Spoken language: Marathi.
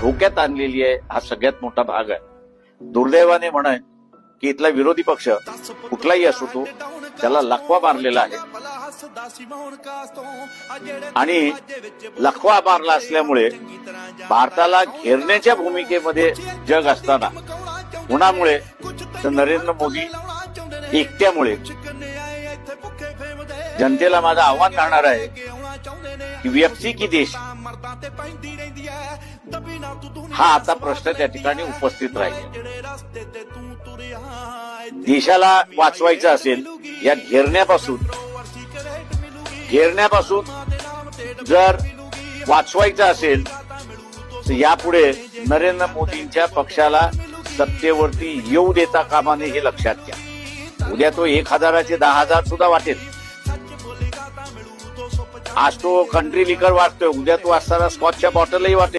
धोक्यात आणलेली आहे हा सगळ्यात मोठा भाग आहे। दुर्दैवाने म्हणाय की इथला विरोधी पक्ष कुठलाही असो तो त्याला लकवा मारलेला आहे आणि लकवा मारला असल्यामुळे भारताला घेरण्याच्या भूमिकेमध्ये जग असताना कुणामुळे तर नरेंद्र मोदी एकट्यामुळे जनतेला माझं आव्हान राहणार आहे की व्यक्ती की देश हा आता प्रश्न त्या ठिकाणी उपस्थित राहील। देशाला वाचवायचं असेल या घेरण्यापासून जर वाचवायचं असेल तर यापुढे नरेंद्र मोदींच्या पक्षाला सत्तेवरती येऊ देता कामा नये हे लक्षात घ्या। उद्या तो 1000चे 10,000 सुद्धा वाटेल। आज तो कंट्री लिकर वाटतोय, उद्या तो असताना स्कॉचच्या बॉटलही वाटेल।